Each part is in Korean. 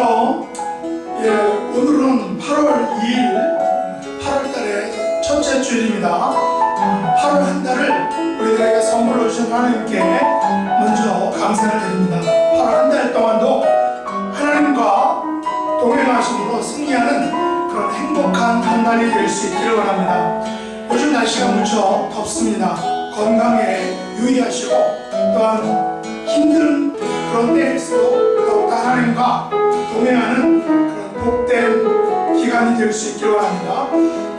바로 오늘은 8월 2일 8월달의 첫째 주일입니다. 8월 한 달을 우리들에게 선물로 주신 하나님께 먼저 감사를 드립니다. 8월 한 달 동안도 하나님과 동행하심으로 승리하는 그런 행복한 한 달이 될 수 있기를 원합니다. 요즘 날씨가 무척 덥습니다. 건강에 유의하시고 또한 힘든 그런 때일수록 더욱더 하나님과 동행하는 그런 복된 기간이 될 수 있기를 원합니다.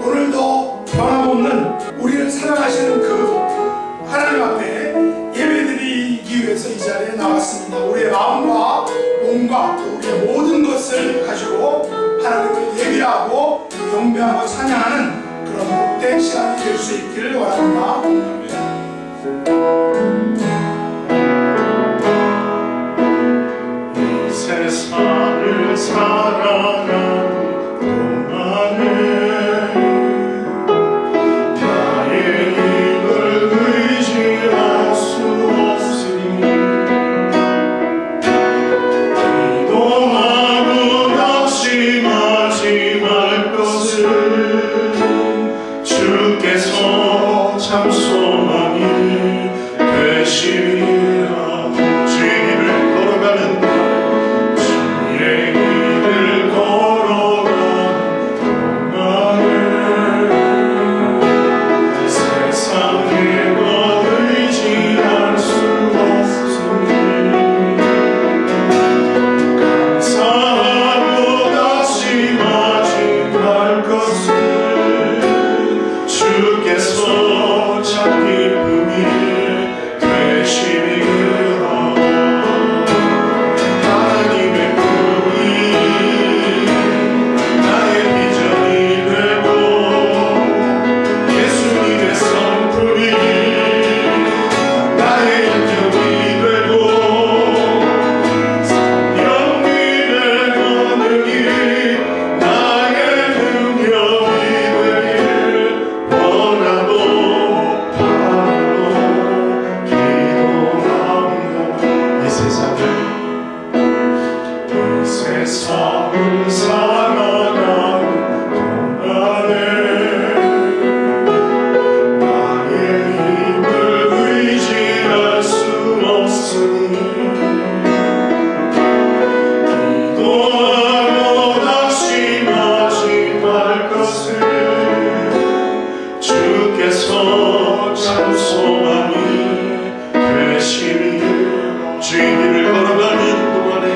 오늘도 변함없는 우리를 사랑하시는 그 하나님 앞에 예배드리기 위해서 이 자리에 나왔습니다. 우리의 마음과 몸과 또 우리의 모든 것을 가지고 하나님을 예배하고 경배하고 찬양하는 그런 복된 시간이 될 수 있기를 원합니다. 세상을 살아가는 동안에 나의 힘을 의지할 수 없으니 기도하고 낙심하지 말 것을 주께서 참 소망이 되시리라. 주의 길을 걸어가는 세상을 살아가는 동안에 나의 힘을 의지할 수 없으니 기도하고 낙심하지 말 것을 주께서 참 소망이 되시리라. 주의 길을 걸어가는 동안에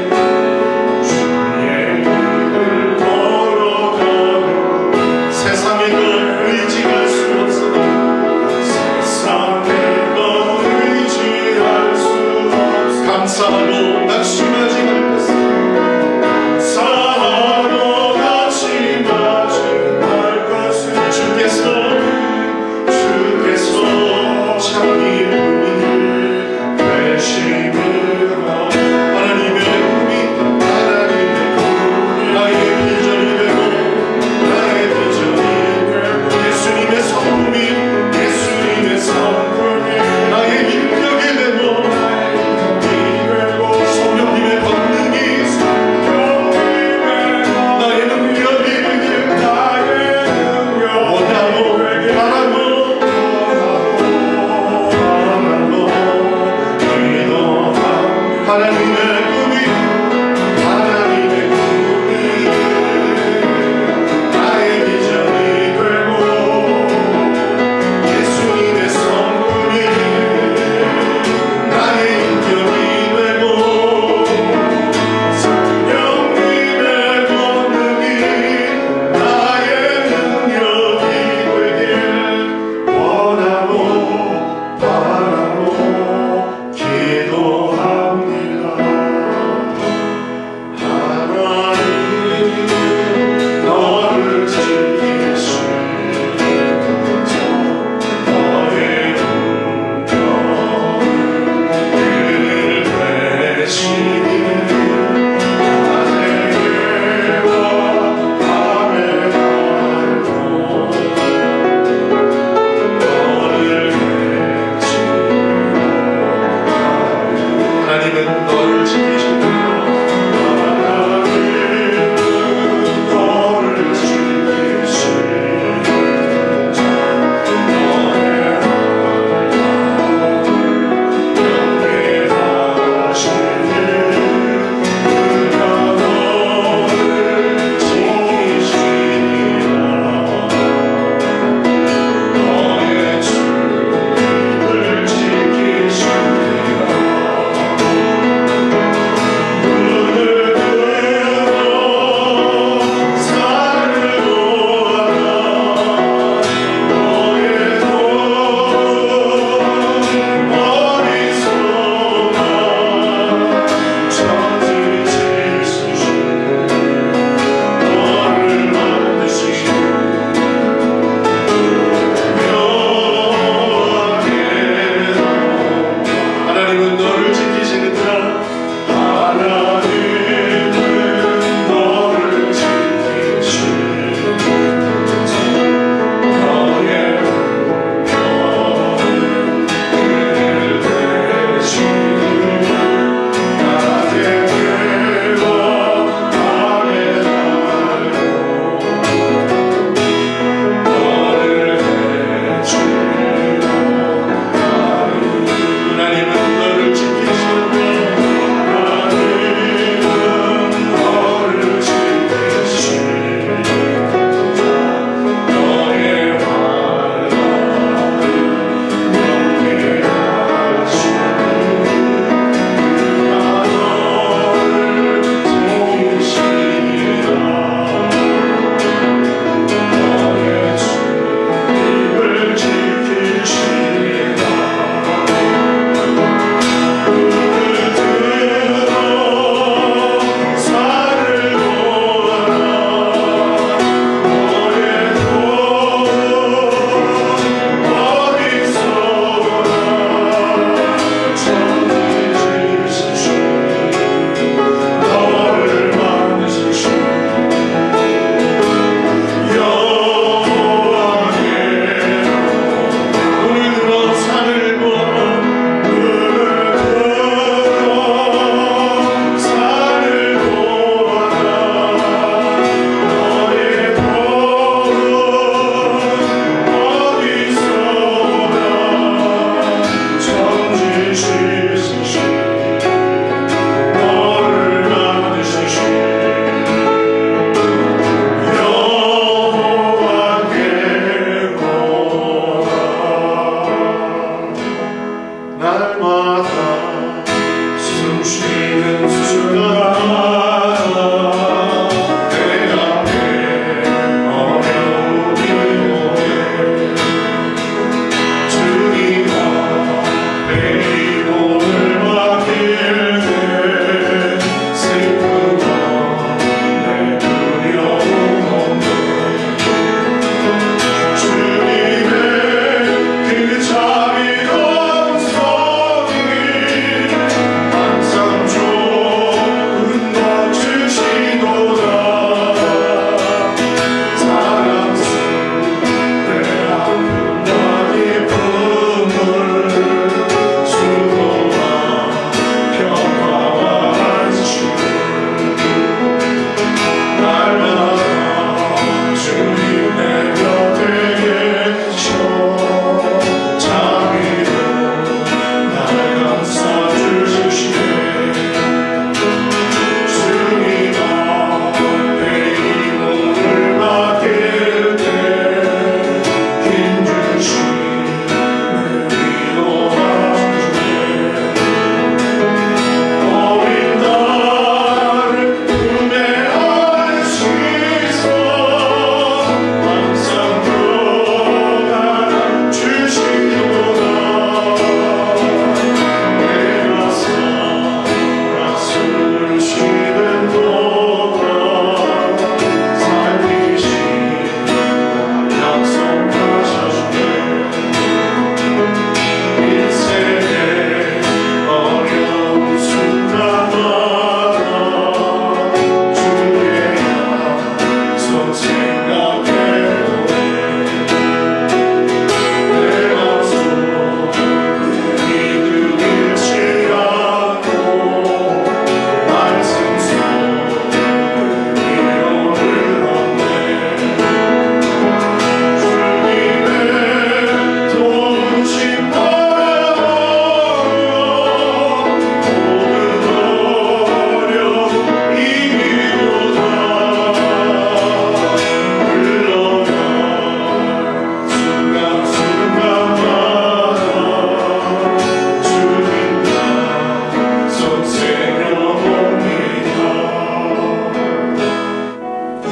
주의 길을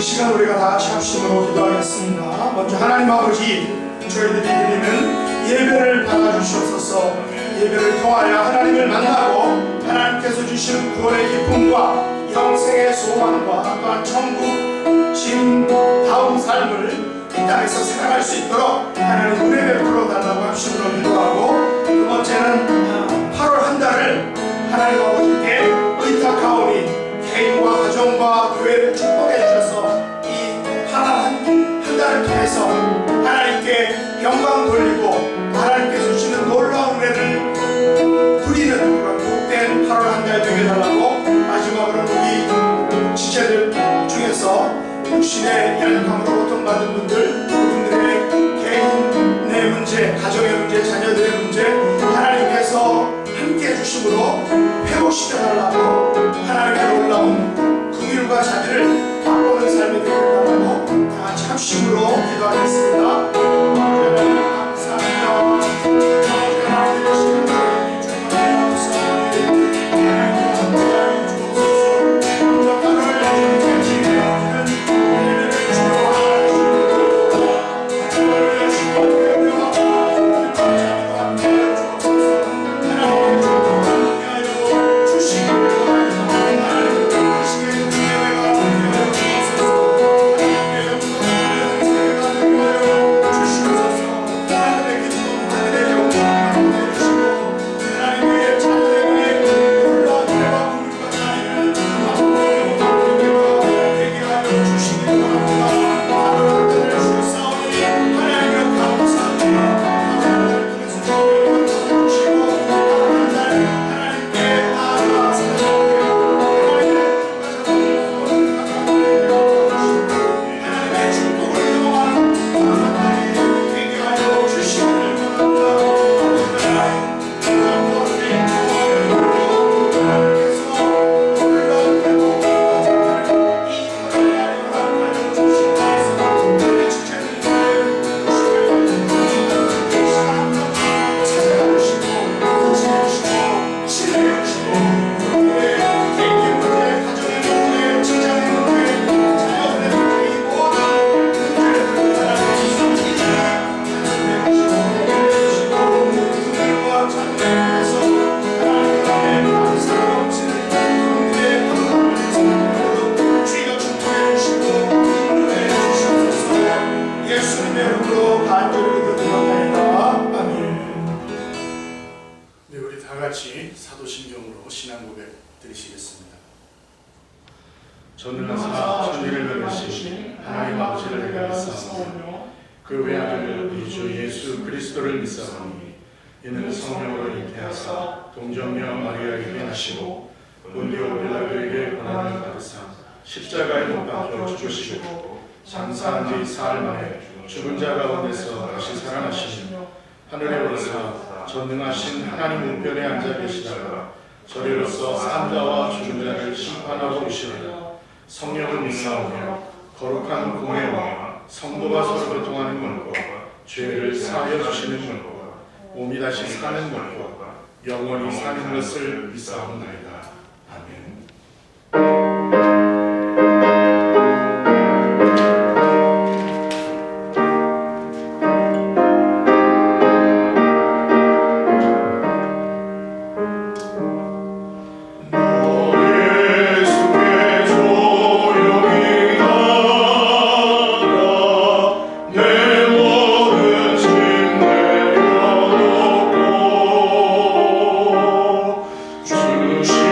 시간 우리가 다 같이 합심으로 기도하겠습니다. 먼저 하나님 아버지, 저희들이 드리는 예배를 받아주시옵소서. 예배를 통하여 하나님을 만나고 하나님께서 주시는 구원의 기쁨과 영생의 소망과 또한 천국 진 다음 삶을 이 땅에서 살아갈 수 있도록 하나님 은혜 베풀어 달라고 합심으로 기도하고, 두 번째는 8월 한 달을 하나님 아버지께 의탁하오니 개인과 가정과 교회를 축복해 주셔서 이 8월 한 달을 통해서 하나님께 영광 돌리고 하나님께서 주시는 놀라운 은혜를 누리는 그런 복된 8월 한 달 되게 달라고, 마지막으로 우리 지체들 중에서 육신의 연약함으로 고통받은 분들, 그분들의 개인의 문제, 가정의 문제, 자녀들의 문제 하나님께서 함께 해주심으로 회복시켜달라고, 하나님의 놀라운 긍휼과 자비를 맛보는 삶이 되게 달라고 다 같이 합심으로 기도하겠습니다. 사도신경으로 신앙 고백 드리시겠습니다. 전능하사 천지를 만드신 하나님 아버지를 내가 믿사오며 그 외아들 우리 주 예수 그리스도를 믿사오니 이는 성령으로 잉태하사 동정녀 마리아에게 하시고 본디오 빌라도에게 고난을 받으사 십자가에 못 박혀 죽으시고 장사한 뒤 사흘 만에 죽은 자 가운데서 다시 살아나시며 하늘에 오르사 전능하신 하나님 우편에 앉아 계시다가 저리로서 산 자와 죽은 자를 심판하고 오시리라. 성령을 믿사오며 거룩한 공회와 성도가 서로 교통하는 것과 죄를 사하여 주시는 것과 몸이 다시 사는 것과 영원히 사는 것을 믿사옵나이다. 아멘. 주시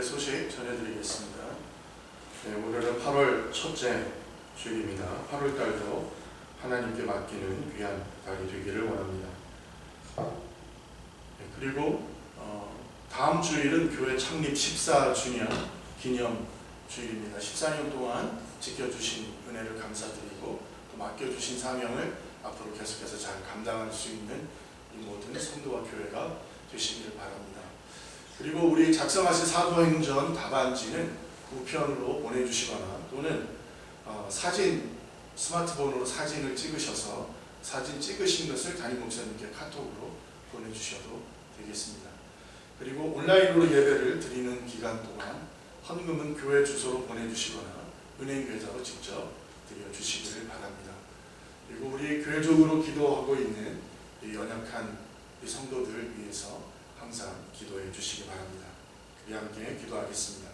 소식 전해드리겠습니다. 네, 오늘은 8월 첫째 주일입니다. 8월 달도 하나님께 맡기는 귀한 달이 되기를 원합니다. 네, 그리고 다음 주일은 교회 창립 14주년 기념 주일입니다. 14년 동안 지켜주신 은혜를 감사드리고 또 맡겨주신 사명을 앞으로 계속해서 잘 감당할 수 있는 이 모든 성도와 교회가 되시기를 바랍니다. 그리고 우리 작성하신 사도행전 답안지는 우편으로 보내주시거나 또는 사진, 스마트폰으로 사진을 찍으셔서 사진 찍으신 것을 담임 목사님께 카톡으로 보내주셔도 되겠습니다. 그리고 온라인으로 예배를 드리는 기간 동안 헌금은 교회 주소로 보내주시거나 은행 계좌로 직접 드려주시기를 바랍니다. 그리고 우리 교회적으로 기도하고 있는 이 연약한 이 성도들을 위해서 항상 기도해 주시기 바랍니다. 우리 함께 기도하겠습니다.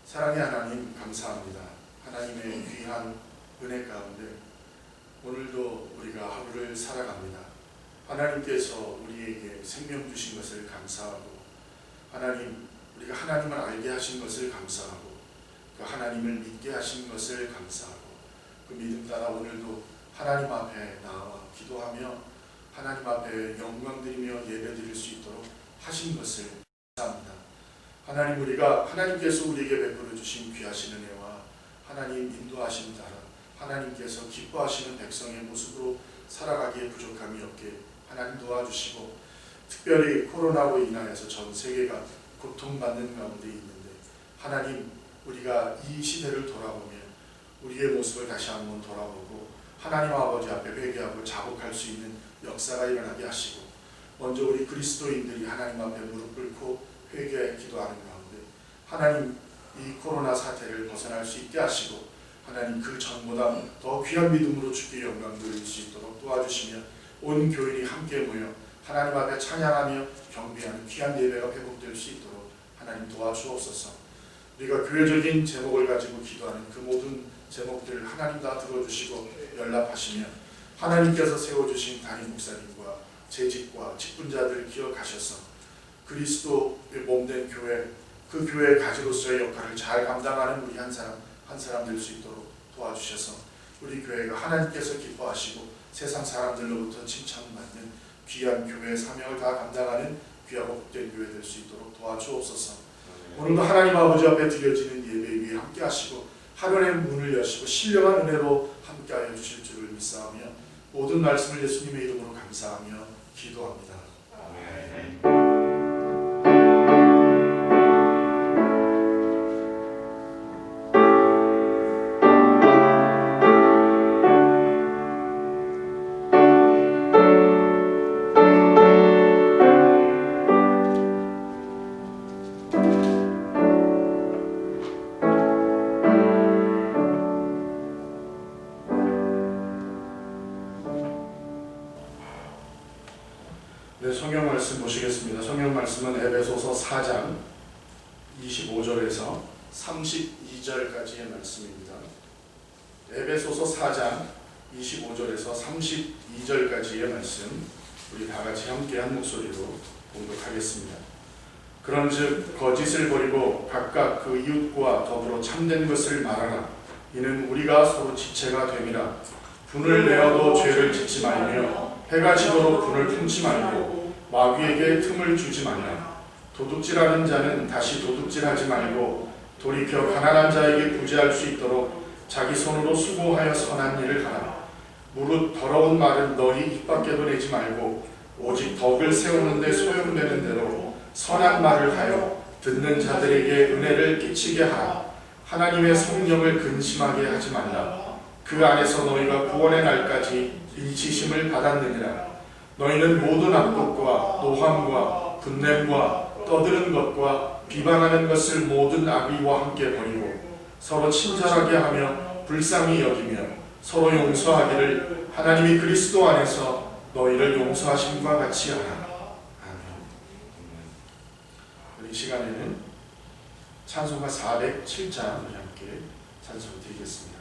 사랑의 하나님, 감사합니다. 하나님의 귀한 은혜 가운데 오늘도 우리가 하루를 살아갑니다. 하나님께서 우리에게 생명 주신 것을 감사하고, 하나님, 우리가 하나님을 알게 하신 것을 감사하고, 그 하나님을 믿게 하신 것을 감사하고, 그 믿음 따라 오늘도 하나님 앞에 나와 기도하며 하나님 앞에 영광드리며 예배드릴 수 있도록 하신 것을 감사합니다. 하나님, 우리가 하나님께서 우리에게 베풀어 주신 귀하신 은혜와 하나님 인도하심 따라 하나님께서 기뻐하시는 백성의 모습으로 살아가기에 부족함이 없게 하나님 도와주시고, 특별히 코로나로 인하여서 전 세계가 고통받는 가운데 있는데 하나님, 우리가 이 시대를 돌아보며 우리의 모습을 다시 한번 돌아보고 하나님 아버지 앞에 회개하고 자복할 수 있는 역사가 일어나게 하시고, 먼저 우리 그리스도인들이 하나님 앞에 무릎 꿇고 회개 기도하는 가운데 하나님 이 코로나 사태를 벗어날 수 있게 하시고, 하나님 그 전보다 더 귀한 믿음으로 주께 영광 돌릴 수 있도록 도와주시며 온 교인이 함께 모여 하나님 앞에 찬양하며 경배하는 귀한 예배가 회복될 수 있도록 하나님 도와주옵소서. 우리가 교회적인 제목을 가지고 기도하는 그 모든 제목들을 하나님 다 들어주시고 연락하시며 하나님께서 세워주신 담임 목사님과 재직과 직분자들을 기억하셔서 그리스도의 몸된 교회, 그 교회의 가지로서의 역할을 잘 감당하는 우리 한 사람 될 수 있도록 도와주셔서 우리 교회가 하나님께서 기뻐하시고 세상 사람들로부터 칭찬받는 귀한 교회의 사명을 다 감당하는 귀하고 복된 교회 될 수 있도록 도와주옵소서. 오늘도 하나님 아버지 앞에 드려지는 예배 위에 함께 하시고 하늘의 문을 여시고 신령한 은혜로 함께하여 주실 줄을 믿사오며 모든 말씀을 예수님의 이름으로 감사하며 기도합니다. 아멘. 네, 성경 말씀 보시겠습니다. 성경 말씀은 에베소서 4장 25절에서 32절까지의 말씀입니다. 에베소서 4장 25절에서 32절까지의 말씀, 우리 다 같이 함께 한 목소리로 봉독하겠습니다. 그런즉 거짓을 버리고 각각 그 이웃과 더불어 참된 것을 말하라. 이는 우리가 서로 지체가 됨이라. 분을 내어도 죄를 짓지 말며 해가 지도록 분을 품지 말고 마귀에게 틈을 주지 말라. 도둑질하는 자는 다시 도둑질하지 말고 돌이켜 가난한 자에게 구제할 수 있도록 자기 손으로 수고하여 선한 일을 하라. 무릇 더러운 말은 너희 입 밖에도 내지 말고 오직 덕을 세우는 데 소용되는 대로 선한 말을 하여 듣는 자들에게 은혜를 끼치게 하라. 하나님의 성령을 근심하게 하지 말라. 그 안에서 너희가 구원의 날까지 인치심을 받았느니라. 너희는 모든 악독과 노함과 분냄과 떠드는 것과 비방하는 것을 모든 악의와 함께 버리고 서로 친절하게 하며 불쌍히 여기며 서로 용서하기를 하나님이 그리스도 안에서 너희를 용서하심과 같이 하라. 아멘. 이 시간에는 찬송가 407장 함께 찬송 드리겠습니다.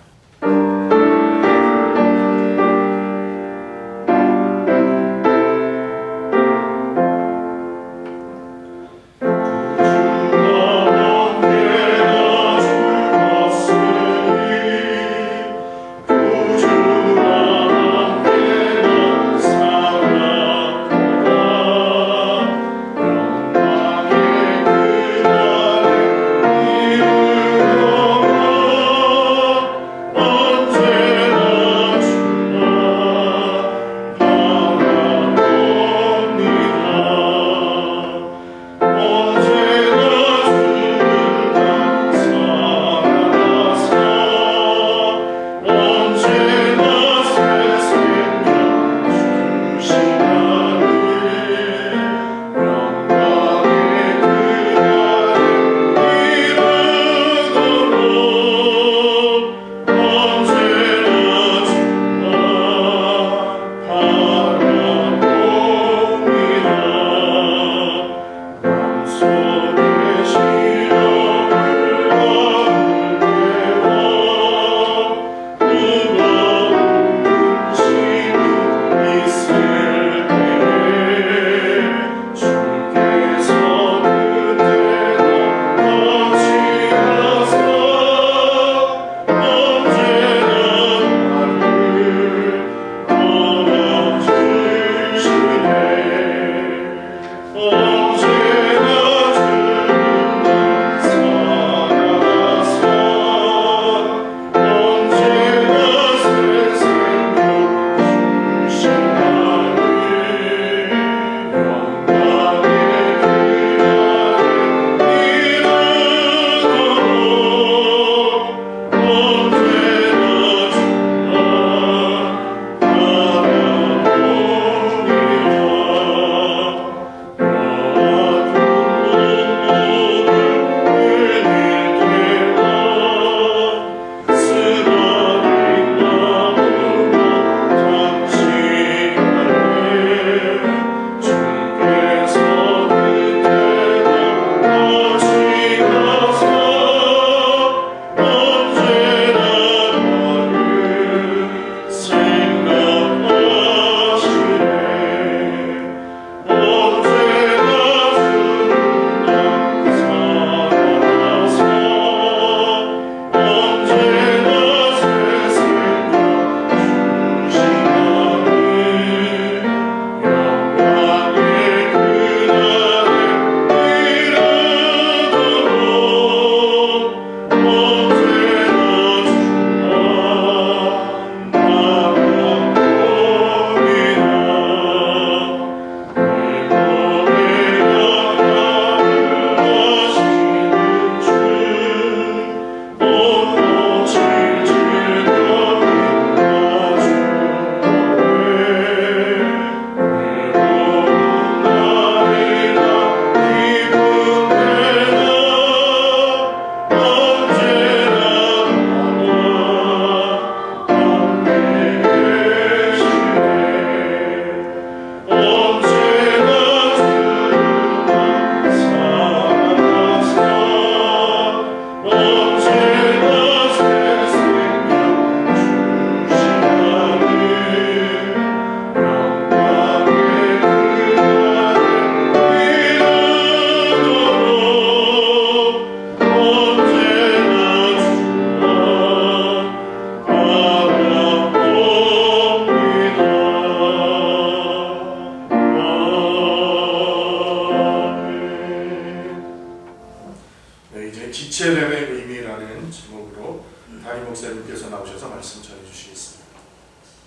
지체됨의 의미라는 제목으로 담임 목사님께서 나오셔서 말씀 전해주시겠습니다.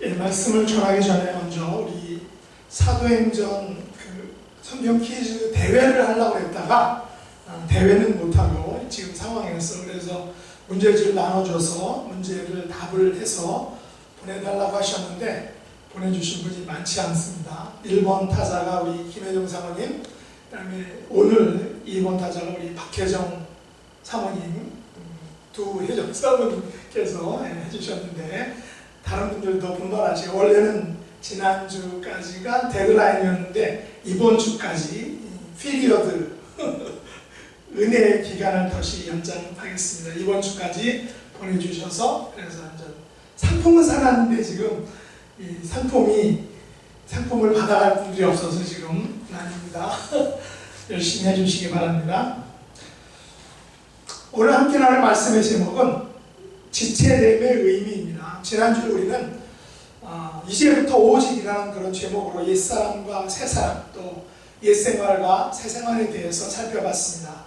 예, 말씀을 전하기 전에 먼저 우리 사도행전 그 성경 퀴즈 대회를 하려고 했다가 대회는 못하고 지금 상황에서 그래서 문제지를 나눠줘서 문제를 답을 해서 보내달라고 하셨는데 보내주신 분이 많지 않습니다. 1번 타자가 우리 김혜정 사모님, 그 다음에 오늘 2번 타자가 우리 박혜정 사모님, 두 혜정 사모님께서 해주셨는데 다른 분들도 분발하시고 원래는 지난주까지가 데드라인이었는데 이번 주까지 피리어드 은혜의 기간을 다시 연장하겠습니다. 이번 주까지 보내주셔서 그래서 완전 상품은 사놨는데 지금 이 상품을 받아갈 분들이 없어서 지금 아닙니다. 열심히 해주시기 바랍니다. 오늘 함께 나눌 말씀의 제목은 지체됨의 의미입니다. 지난주에 우리는 이제부터 오직이라는 그런 제목으로 옛사람과 새사람 또 옛생활과 새생활에 대해서 살펴봤습니다.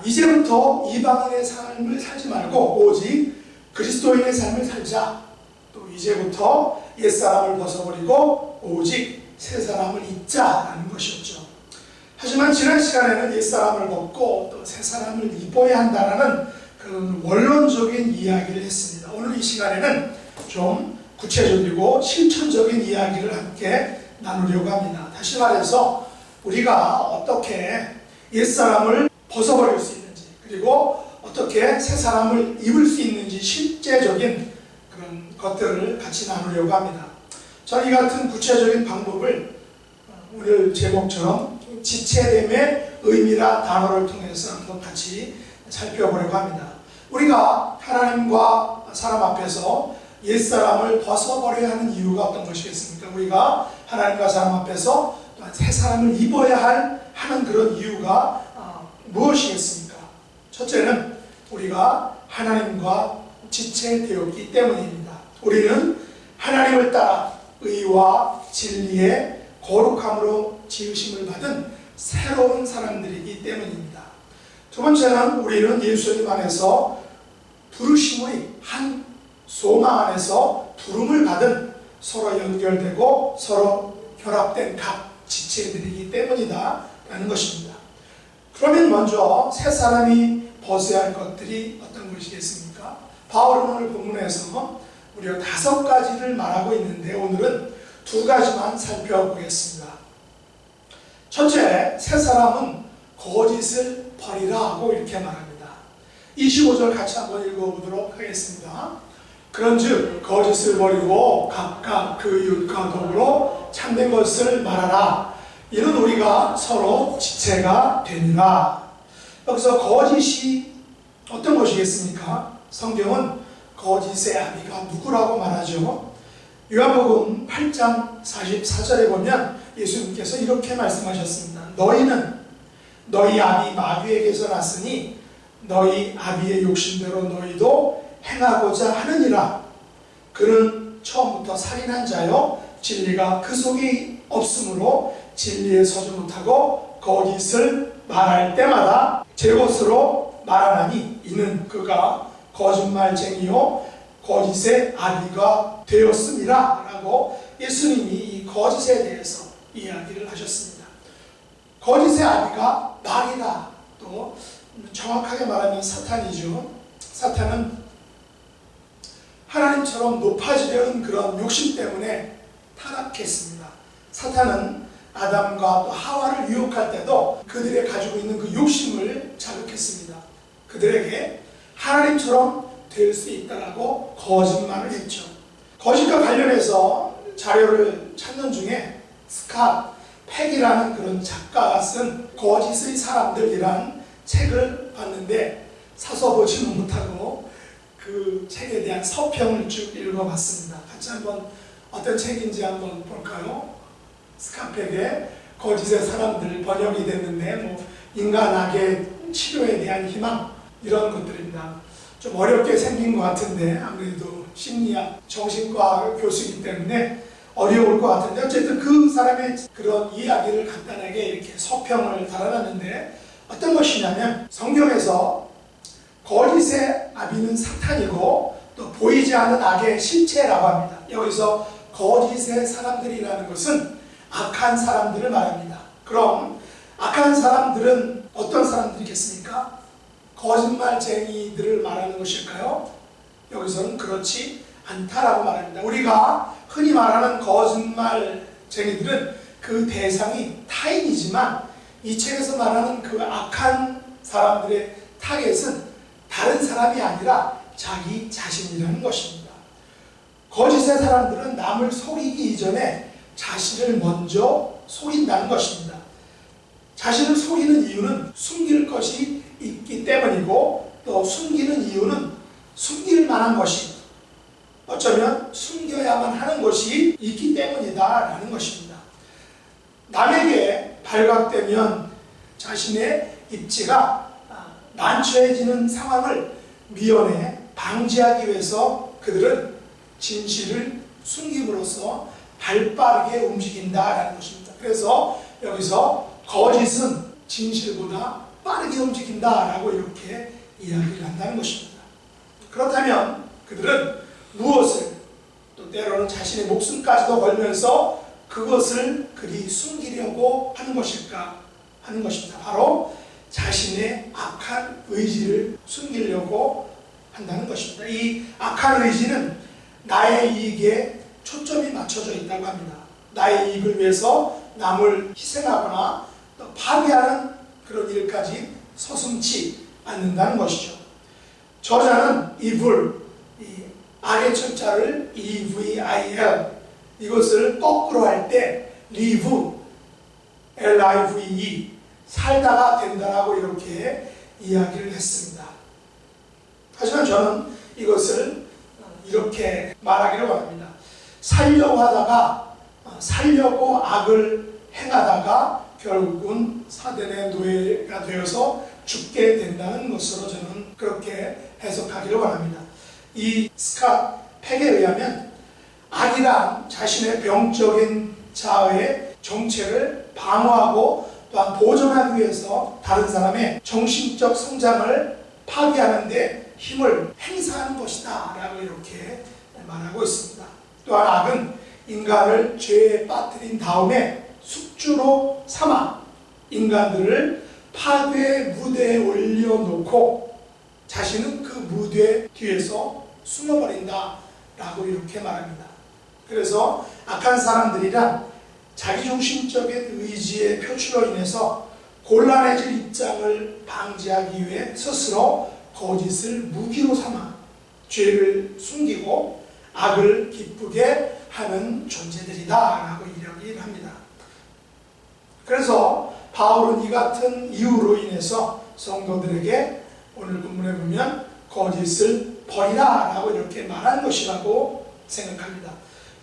이제부터 이방인의 삶을 살지 말고 오직 그리스도인의 삶을 살자. 또 이제부터 옛사람을 벗어버리고 오직 새사람을 입자라는 것이었죠. 하지만 지난 시간에는 옛사람을 벗고 또 새사람을 입어야 한다는 그런 원론적인 이야기를 했습니다. 오늘 이 시간에는 좀 구체적이고 실천적인 이야기를 함께 나누려고 합니다. 다시 말해서 우리가 어떻게 옛사람을 벗어버릴 수 있는지 그리고 어떻게 새사람을 입을 수 있는지 실제적인 그런 것들을 같이 나누려고 합니다. 자, 이 같은 구체적인 방법을 오늘 제목처럼 지체됨의 의미라 단어를 통해서 한번 같이 살펴보려고 합니다. 우리가 하나님과 사람 앞에서 옛사람을 벗어버려야 하는 이유가 어떤 것이겠습니까? 우리가 하나님과 사람 앞에서 또한 새 사람을 입어야 하는 그런 이유가 무엇이겠습니까? 첫째는 우리가 하나님과 지체되었기 때문입니다. 우리는 하나님을 따라 의와 진리의 거룩함으로 지으심을 받은 새로운 사람들이기 때문입니다. 두 번째는 우리는 예수님 안에서 부르심의 한 소망 안에서 부름을 받은 서로 연결되고 서로 결합된 각 지체들이기 때문이다 라는 것입니다. 그러면 먼저 새 사람이 벗어야 할 것들이 어떤 것이겠습니까? 바울은 오늘 본문에서 무려 5가지를 말하고 있는데 오늘은 2가지만 살펴보겠습니다. 첫째, 새 사람은 거짓을 버리라 하고 이렇게 말합니다. 25절 같이 한번 읽어보도록 하겠습니다. 그런즉 거짓을 버리고 각각 그 이웃과 더불어 참된 것을 말하라. 이는 우리가 서로 지체가 되니라. 여기서 거짓이 어떤 것이겠습니까? 성경은 거짓의 아비가 누구라고 말하죠? 요한복음 8장 44절에 보면 예수님께서 이렇게 말씀하셨습니다. 너희는 너희 아비 마귀에게서 났으니 너희 아비의 욕심대로 너희도 행하고자 하느니라. 그는 처음부터 살인한 자요 진리가 그 속에 없으므로 진리에 서지 못하고 거짓을 말할 때마다 제 것으로 말하나니 이는 그가 거짓말쟁이요 거짓의 아비가 되었음이라 라고 예수님이 이 거짓에 대해서 이야기를 하셨습니다. 거짓의 아비가 마귀다. 또 정확하게 말하면 사탄이죠. 사탄은 하나님처럼 높아지려는 그런 욕심 때문에 타락했습니다. 사탄은 아담과 또 하와를 유혹할 때도 그들이 가지고 있는 그 욕심을 자극했습니다. 그들에게 하나님처럼 될 수 있다라고 거짓말을 했죠. 거짓과 관련해서 자료를 찾는 중에 스캇 팩이라는 그런 작가가 쓴 거짓의 사람들이란 책을 봤는데 사서 보지는 못하고 그 책에 대한 서평을 쭉 읽어봤습니다. 같이 한번 어떤 책인지 한번 볼까요? 스캇 팩의 거짓의 사람들 번역이 됐는데 뭐 인간 악의 치료에 대한 희망 이런 것들입니다. 좀 어렵게 생긴 것 같은데 아무래도 심리학 정신과 교수이기 때문에 어려울 것 같은데 어쨌든 그 사람의 그런 이야기를 간단하게 이렇게 서평을 달아놨는데 어떤 것이냐면 성경에서 거짓의 아비는 사탄이고 또 보이지 않는 악의 실체라고 합니다. 여기서 거짓의 사람들이라는 것은 악한 사람들을 말합니다. 그럼 악한 사람들은 어떤 사람들이겠습니까? 거짓말쟁이들을 말하는 것일까요? 여기서는 그렇지 않다라고 말합니다. 우리가 흔히 말하는 거짓말쟁이들은 그 대상이 타인이지만 이 책에서 말하는 그 악한 사람들의 타겟은 다른 사람이 아니라 자기 자신이라는 것입니다. 거짓의 사람들은 남을 속이기 이전에 자신을 먼저 속인다는 것입니다. 자신을 속이는 이유는 숨길 것이 있기 때문이고 또 숨기는 이유는 숨길 만한 것이 어쩌면 숨겨야만 하는 것이 있기 때문이다라는 것입니다. 남에게 발각되면 자신의 입지가 난처해지는 상황을 미연에 방지하기 위해서 그들은 진실을 숨김으로써 발빠르게 움직인다라는 것입니다. 그래서 여기서 거짓은 진실보다 빠르게 움직인다라고 이렇게 이야기를 한다는 것입니다. 그렇다면 그들은 무엇을 또 때로는 자신의 목숨까지도 걸면서 그것을 그리 숨기려고 하는 것일까 하는 것입니다. 바로 자신의 악한 의지를 숨기려고 한다는 것입니다. 이 악한 의지는 나의 이익에 초점이 맞춰져 있다고 합니다. 나의 이익을 위해서 남을 희생하거나 또 파괴하는 그런 일까지 서슴지 않는다는 것이죠. 저자는 evil, 이 악의 철자를 evil, 이것을 거꾸로 할 때 live, live, 살다가 된다라고 이렇게 이야기를 했습니다. 하지만 저는 이것을 이렇게 말하기를 원합니다. 살려고 하다가 살려고 악을 행하다가 결국은 사단의 노예가 되어서 죽게 된다는 것으로 저는 그렇게 해석하기를 원합니다. 이 스캇 팩에 의하면 악이란 자신의 병적인 자아의 정체를 방어하고 또한 보존하기 위해서 다른 사람의 정신적 성장을 파괴하는 데 힘을 행사하는 것이다 라고 이렇게 말하고 있습니다. 또한 악은 인간을 죄에 빠뜨린 다음에 숙주로 삼아 인간들을 파괴의 무대에 올려놓고 자신은 그 무대 뒤에서 숨어버린다 라고 이렇게 말합니다. 그래서 악한 사람들이란 자기중심적인 의지의 표출로 인해서 곤란해질 입장을 방지하기 위해 스스로 거짓을 무기로 삼아 죄를 숨기고 악을 기쁘게 하는 존재들이다 라고 이야기를 합니다. 그래서 바울은 이 같은 이유로 인해서 성도들에게 오늘 본문에 보면 거짓을 버리라 라고 이렇게 말한 것이라고 생각합니다.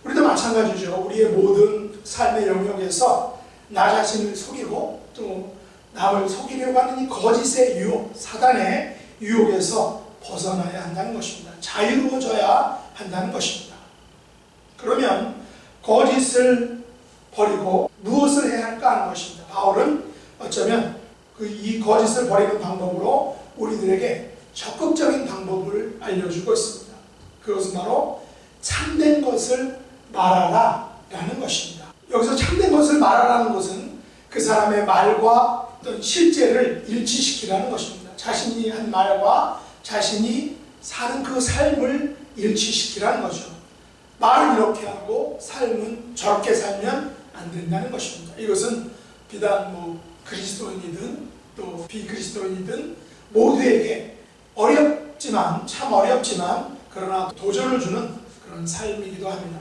우리도 마찬가지죠. 우리의 모든 삶의 영역에서 나 자신을 속이고 또 남을 속이려고 하는 이 거짓의 유혹, 사단의 유혹에서 벗어나야 한다는 것입니다. 자유로워져야 한다는 것입니다. 그러면 거짓을 버리고 무엇을 해야 할까 하는 것입니다. 바울은 어쩌면 이 거짓을 버리는 방법으로 우리들에게 적극적인 방법을 알려주고 있습니다. 그것은 바로 참된 것을 말하라 라는 것입니다. 여기서 참된 것을 말하라는 것은 그 사람의 말과 어떤 실제를 일치시키라는 것입니다. 자신이 한 말과 자신이 사는 그 삶을 일치시키라는 거죠. 말은 이렇게 하고 삶은 저렇게 살면 안 된다는 것입니다. 이것은 비단 그리스도인이든 또 비그리스도인이든 모두에게 참 어렵지만 그러나 도전을 주는 그런 삶이기도 합니다.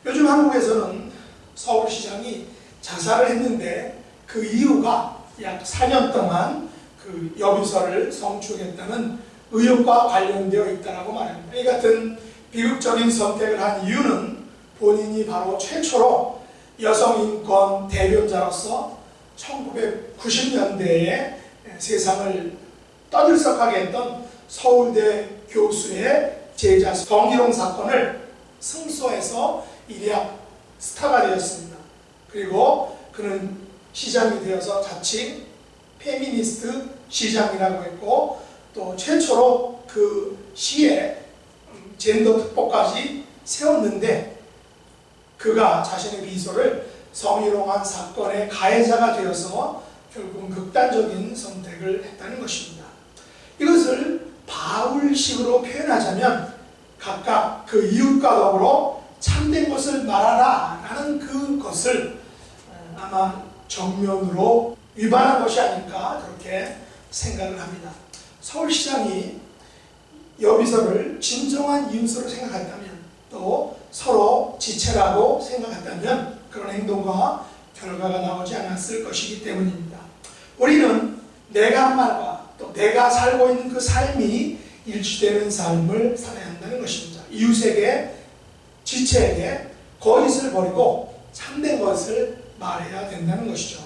요즘 한국에서는 서울시장이 자살을 했는데 그 이유가 약 4년 동안 그 여비서를 성추행했다는 의혹과 관련되어 있다고 말합니다. 이 같은 비극적인 선택을 한 이유는 본인이 바로 최초로 여성인권 대변자로서 1990년대에 세상을 떠들썩하게 했던 서울대 교수의 제자 정기롱 사건을 승소해서 일약 스타가 되었습니다. 그리고 그는 시장이 되어서 자칭 페미니스트 시장이라고 했고 또 최초로 그 시에 젠더 특보까지 세웠는데 그가 자신의 비소를 성희롱한 사건의 가해자가 되어서 결국은 극단적인 선택을 했다는 것입니다. 이것을 바울식으로 표현하자면 각각 그 이웃과 더불어 참된 것을 말하라 라는 그것을 아마 정면으로 위반한 것이 아닐까 그렇게 생각을 합니다. 서울시장이 여비서를 진정한 이웃으로 생각했다면 또 서로 지체라고 생각했다면 그런 행동과 결과가 나오지 않았을 것이기 때문입니다. 우리는 내가 한 말과 또 내가 살고 있는 그 삶이 일치되는 삶을 살아야 한다는 것입니다. 이웃에게, 지체에게 거짓을 버리고 참된 것을 말해야 된다는 것이죠.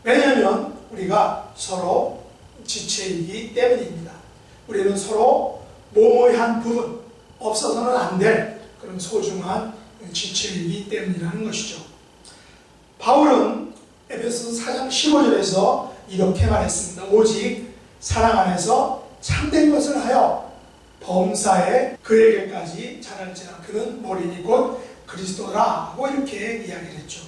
왜냐하면 우리가 서로 지체이기 때문입니다. 우리는 서로 모모한 부분, 없어서는 안 될 그런 소중한 지체이기 때문이라는 것이죠. 바울은 에베소서 4장 15절에서 이렇게 말했습니다. 오직 사랑 안에서 참된 것을 하여 범사에 그에게까지 자랄지라. 그는 머리니 곧 그리스도라고 이렇게 이야기를 했죠.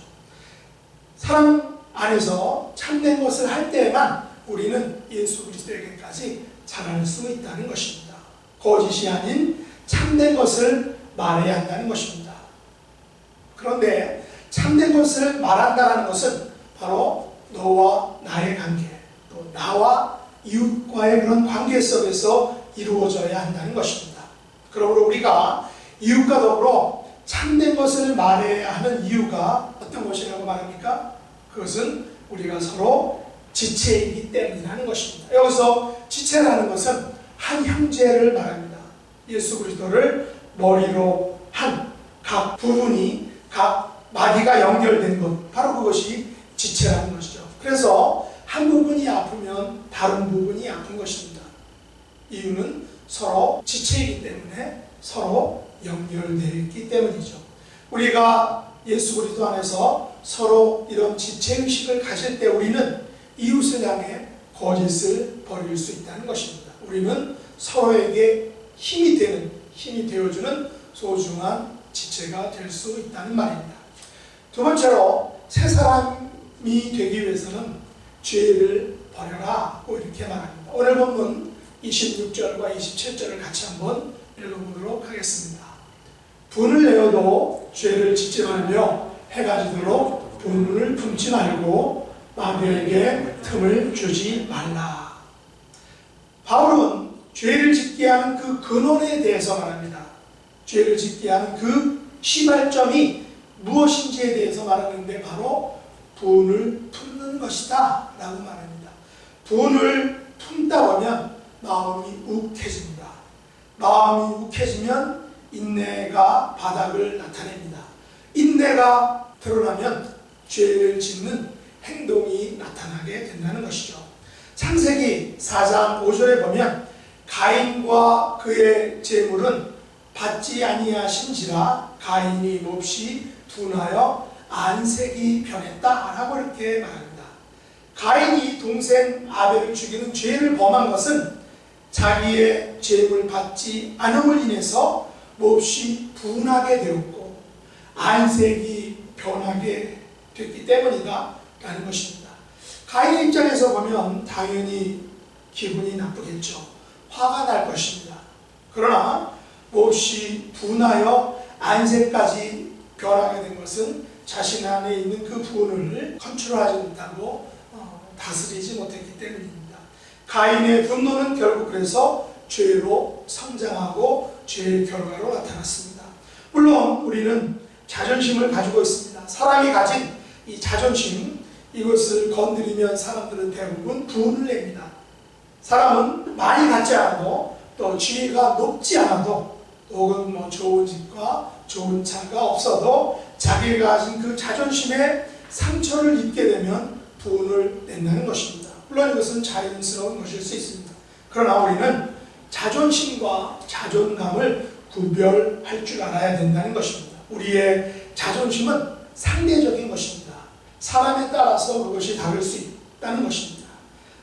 사랑 안에서 참된 것을 할 때에만 우리는 예수 그리스도에게까지 자랄 수 있다는 것입니다. 거짓이 아닌 참된 것을 말해야 한다는 것입니다. 그런데 참된 것을 말한다는 것은 바로 너와 나의 관계, 또 나와 이웃과의 그런 관계 속에서 이루어져야 한다는 것입니다. 그러므로 우리가 이웃과 더불어 참된 것을 말해야 하는 이유가 어떤 것이라고 말합니까? 그것은 우리가 서로 지체이기 때문이라는 것입니다. 여기서 지체라는 것은 한 형제를 말합니다. 예수 그리스도를 머리로 한 각 부분이, 각 마디가 연결된 것, 바로 그것이 지체라는 것이죠. 그래서 한 부분이 아프면 다른 부분이 아픈 것입니다. 이유는 서로 지체이기 때문에 서로 연결되어 있기 때문이죠. 우리가 예수 그리스도 안에서 서로 이런 지체의식을 가질 때 우리는 이웃을 향해 거짓을 버릴 수 있다는 것입니다. 우리는 서로에게 힘이 되어주는 소중한 지체가 될 수 있다는 말입니다. 두 번째로 새 사람이 되기 위해서는 죄를 버려라 이렇게 말합니다. 오늘 본문 26절과 27절을 같이 한번 읽어보도록 하겠습니다. 분을 내어도 죄를 짓지 말며 해가 지도록 분을 품지 말고 마귀에게 틈을 주지 말라. 바울은 죄를 짓게 하는 그 근원에 대해서 말합니다. 죄를 짓게 하는 그 시발점이 무엇인지에 대해서 말하는데 바로 분을 품는 것이다 라고 말합니다. 분을 품다 보면 마음이 욱해집니다. 마음이 욱해지면 인내가 바닥을 나타냅니다. 인내가 드러나면 죄를 짓는 행동이 나타나게 된다는 것이죠. 창세기 4장 5절에 보면 가인과 그의 재물은 받지 아니하신지라 가인이 몹시 둔하여 안색이 변했다 라고 이렇게 말합니다. 가인이 동생 아벨을 죽이는 죄를 범한 것은 자기의 재물 받지 않음을 인해서 몹시 분하게 되었고 안색이 변하게 됐기 때문이다 라는 것입니다. 가인의 입장에서 보면 당연히 기분이 나쁘겠죠. 화가 날 것입니다. 그러나 몹시 분하여 안색까지 변하게 된 것은 자신 안에 있는 그 분을 컨트롤하지 못하고 다스리지 못했기 때문입니다. 가인의 분노는 결국 그래서 죄로 성장하고 죄의 결과로 나타났습니다. 물론 우리는 자존심을 가지고 있습니다. 사람이 가진 이 자존심, 이것을 건드리면 사람들은 대부분 분을 냅니다. 사람은 많이 갖지 않아도 또 지위가 높지 않아도 혹은 좋은 집과 좋은 차가 없어도 자기가 가진 그 자존심에 상처를 입게 되면 분을 낸다는 것입니다. 물론 이것은 자연스러운 것일 수 있습니다. 그러나 우리는 자존심과 자존감을 구별할 줄 알아야 된다는 것입니다. 우리의 자존심은 상대적인 것입니다. 사람에 따라서 그것이 다를 수 있다는 것입니다.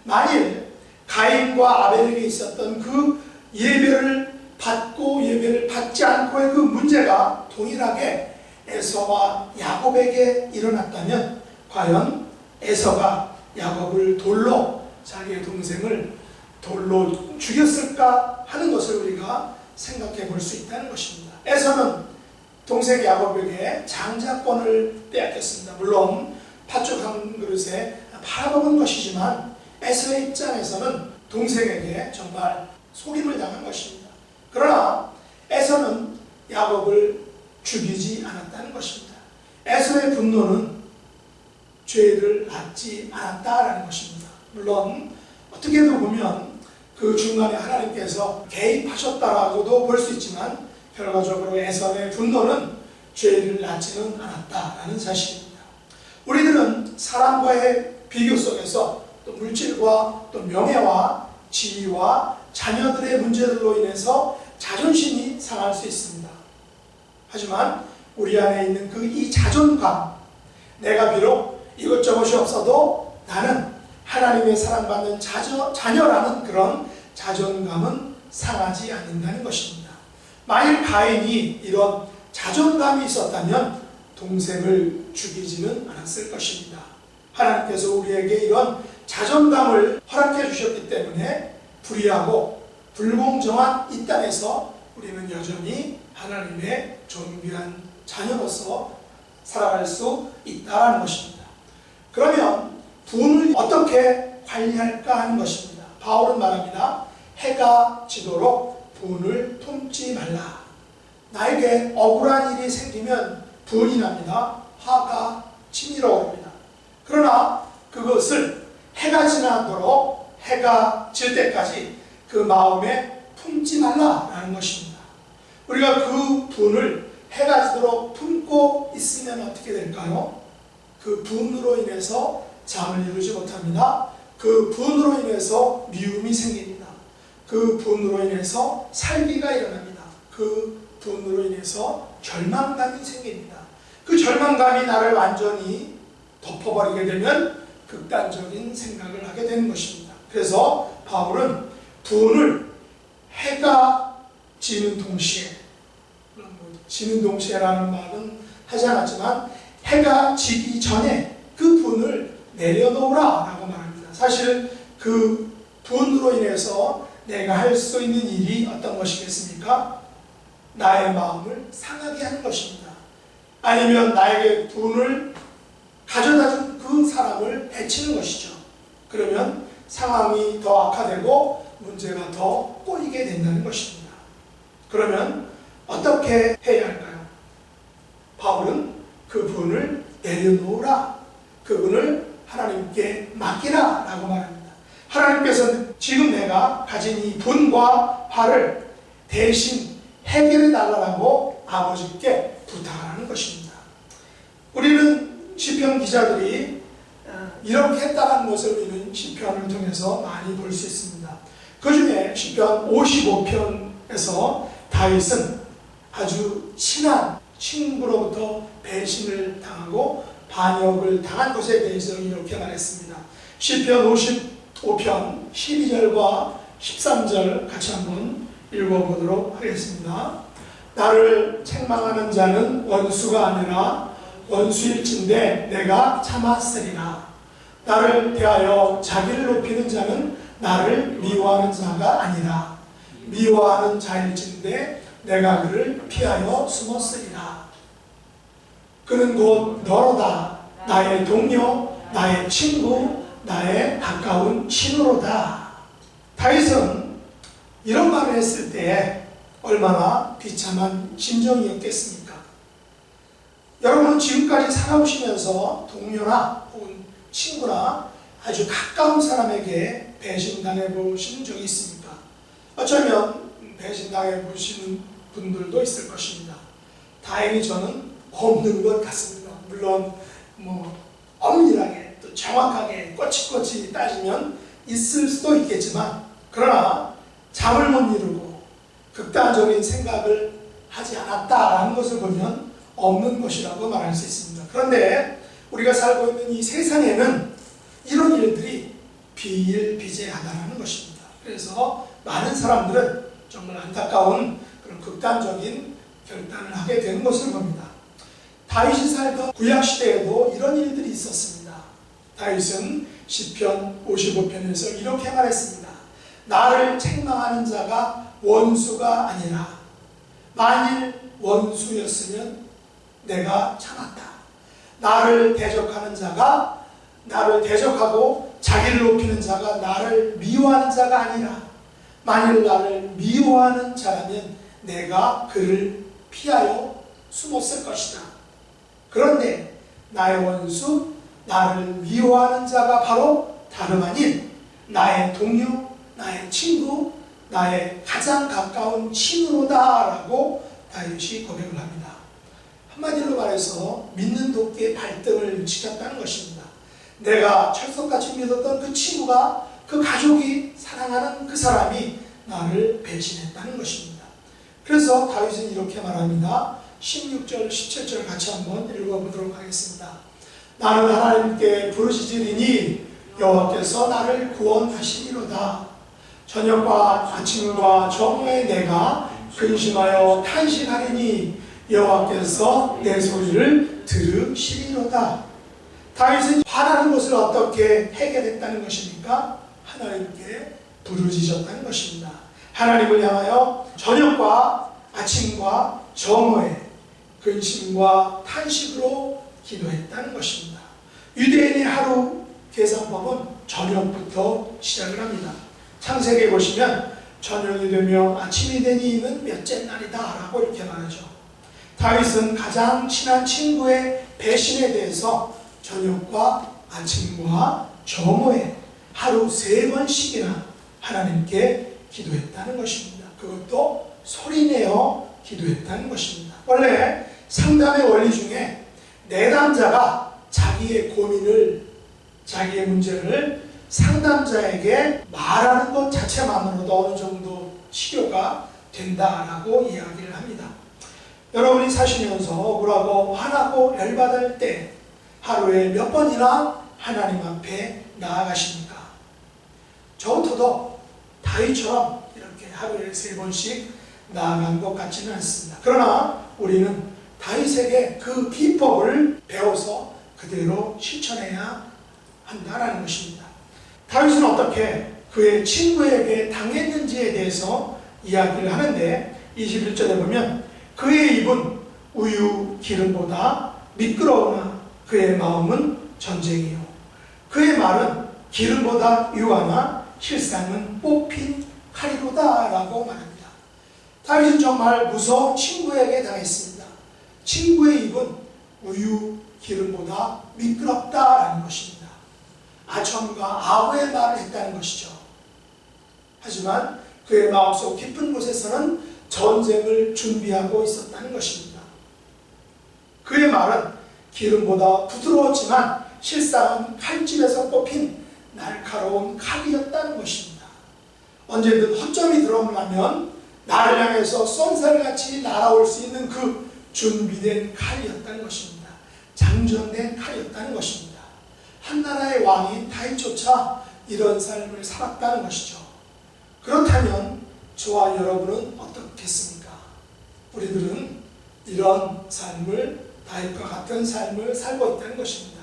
만일 가인과 아벨에게 있었던 그 예배를 받고 예배를 받지 않고의 그 문제가 동일하게 에서와 야곱에게 일어났다면 과연 에서가 야곱을 돌로, 자기의 동생을 돌로 죽였을까 하는 것을 우리가 생각해 볼 수 있다는 것입니다. 에서는 동생 야곱에게 장자권을 빼앗겼습니다. 물론 팥죽 한 그릇에 팔아먹은 것이지만 에서의 입장에서는 동생에게 정말 속임을 당한 것입니다. 그러나 에서는 야곱을 죽이지 않았다는 것입니다. 에서의 분노는 죄를 받지 않았다라는 것입니다. 물론 어떻게도 보면 그 중간에 하나님께서 개입하셨다라고도 볼 수 있지만 결과적으로 에서의 분노는 죄를 낳지는 않았다라는 사실입니다. 우리들은 사람과의 비교 속에서 또 물질과 또 명예와 지위와 자녀들의 문제들로 인해서 자존심이 상할 수 있습니다. 하지만 우리 안에 있는 그 이 자존감, 내가 비록 이것저것이 없어도 나는 하나님의 사랑받는 자녀라는 그런 자존감은 상하지 않는다는 것입니다. 만일 가인이 이런 자존감이 있었다면 동생을 죽이지는 않았을 것입니다. 하나님께서 우리에게 이런 자존감을 허락해 주셨기 때문에 불의하고 불공정한 이 땅에서 우리는 여전히 하나님의 존귀한 자녀로서 살아갈 수 있다는 것입니다. 그러면 분을 어떻게 관리할까 하는 것입니다. 바울은 말합니다. 해가 지도록 분을 품지 말라. 나에게 억울한 일이 생기면 분이 납니다. 화가 치밀어 오릅니다. 그러나 그것을 해가 지나도록 해가 질 때까지 그 마음에 품지 말라라는 것입니다. 우리가 그 분을 해가 지도록 품고 있으면 어떻게 될까요? 그 분으로 인해서 잠을 이루지 못합니다. 그 분으로 인해서 미움이 생깁니다. 그 분으로 인해서 살기가 일어납니다. 그 분으로 인해서 절망감이 생깁니다. 그 절망감이 나를 완전히 덮어버리게 되면 극단적인 생각을 하게 되는 것입니다. 그래서 바울은 분을 해가 지는 동시에, 지는 동시에라는 말은 하지 않았지만 해가 지기 전에 그 분을 내려놓으라 라고 말합니다. 사실 그 분으로 인해서 내가 할 수 있는 일이 어떤 것이겠습니까? 나의 마음을 상하게 하는 것입니다. 아니면 나에게 분을 가져다 준 그 사람을 해치는 것이죠. 그러면 상황이 더 악화되고 문제가 더 꼬이게 된다는 것입니다. 그러면 어떻게 해야 할까요? 바울은 그 분을 내려놓으라, 그분을 하나님께 맡기라 라고 말합니다. 하나님께서는 지금 내가 가진 이 분과 화를 대신 해결해 달라고 아버지께 부탁하는 것입니다. 우리는 시편 기자들이 이렇게 했다는 것을 우리는 시편을 통해서 많이 볼 수 있습니다. 그 중에 시편 55편에서 다윗은 아주 친한 친구로부터 배신을 당하고 반역을 당한 것에 대해서 이렇게 말했습니다. 시편 55편 12절과 13절 같이 한번 읽어보도록 하겠습니다. 나를 책망하는 자는 원수가 아니라 원수일진데 내가 참았으리라. 나를 대하여 자기를 높이는 자는 나를 미워하는 자가 아니라 미워하는 자일진데 내가 그를 피하여 숨었으리라. 그는 곧 너로다. 나의 동료, 나의 친구, 나의 가까운 친구로다. 다윗은 이런 말을 했을 때 얼마나 비참한 심정이었겠습니까? 여러분은 지금까지 살아오시면서 동료나 혹은 친구나 아주 가까운 사람에게 배신당해 보신 적이 있습니까? 어쩌면 배신당해 보시는 분들도 있을 것입니다. 다행히 저는 없는 것 같습니다. 물론 엄밀하게 또 정확하게 꼬치꼬치 따지면 있을 수도 있겠지만, 그러나 잠을 못 이루고 극단적인 생각을 하지 않았다라는 것을 보면 없는 것이라고 말할 수 있습니다. 그런데 우리가 살고 있는 이 세상에는 이런 일들이 비일비재하다는 것입니다. 그래서 많은 사람들은 정말 안타까운 그런 극단적인 결단을 하게 되는 것을 봅니다. 다윗이 살던 구약시대에도 이런 일들이 있었습니다. 다윗은 시편 55편에서 이렇게 말했습니다. 나를 책망하는 자가 원수가 아니라 만일 원수였으면 내가 참았다. 나를 대적하는 자가 나를 대적하고 자기를 높이는 자가 나를 미워하는 자가 아니라 만일 나를 미워하는 자라면 내가 그를 피하여 숨었을 것이다. 그런데 나의 원수, 나를 미워하는 자가 바로 다름 아닌 나의 동료, 나의 친구, 나의 가장 가까운 친구로다라고 다윗이 고백을 합니다. 한마디로 말해서 믿는 도끼의 발등을 지켰다는 것입니다. 내가 철석같이 믿었던 그 친구가, 그 가족이, 사랑하는 그 사람이 나를 배신했다는 것입니다. 그래서 다윗은 이렇게 말합니다. 16절, 17절 같이 한번 읽어보도록 하겠습니다. 나는 하나님께 부르짖으리니 여호와께서 나를 구원하시리로다. 저녁과 아침과 저녁에 내가 근심하여 탄식하리니 여호와께서 내 소리를 들으시리로다. 다윗은 바라는 것을 어떻게 해결했다는 것입니까? 하나님께 부르짖었다는 것입니다. 하나님을 향하여 저녁과 아침과 정오에 근심과 탄식으로 기도했다는 것입니다. 유대인의 하루 계산법은 저녁부터 시작을 합니다. 창세기에 보시면 저녁이 되며 아침이 되니는 몇째 날이다 라고 이렇게 말하죠. 다윗은 가장 친한 친구의 배신에 대해서 저녁과 아침과 정오에 하루 3번씩이나 하나님께 기도했다는 것입니다. 그것도 소리내어 기도했다는 것입니다. 원래 상담의 원리 중에 내담자가 자기의 고민을, 자기의 문제를 상담자에게 말하는 것 자체만으로도 어느 정도 치료가 된다라고 이야기를 합니다. 여러분이 사시면서 억울하고 화나고 열받을 때 하루에 몇 번이나 하나님 앞에 나아가십니까? 저부터도 다윗처럼 이렇게 하루에 3번씩 나아간 것 같지는 않습니다. 그러나 우리는 다윗에게 그 비법을 배워서 그대로 실천해야 한다는 것입니다. 다윗은 어떻게 그의 친구에게 당했는지에 대해서 이야기를 하는데 21절에 보면 그의 입은 우유 기름보다 미끄러우나 그의 마음은 전쟁이요 그의 말은 기름보다 유하나 실상은 뽑힌 칼이로다 라고 말합니다. 다윗은 정말 무서운 친구에게 당했습니다. 친구의 입은 우유 기름보다 미끄럽다라는 것입니다. 아첨과 아우의 말을 했다는 것이죠. 하지만 그의 마음속 깊은 곳에서는 전쟁을 준비하고 있었다는 것입니다. 그의 말은 기름보다 부드러웠지만 실상은 칼집에서 뽑힌 날카로운 칼이었다는 것입니다. 언제든 허점이 드러나면 나를 향해서 쏜살같이 날아올 수 있는 그 준비된 칼이었다는 것입니다. 장전된 칼이었다는 것입니다. 한 나라의 왕인 다윗조차 이런 삶을 살았다는 것이죠. 그렇다면 저와 여러분은 어떻겠습니까? 우리들은 이런 삶을, 다윗과 같은 삶을 살고 있다는 것입니다.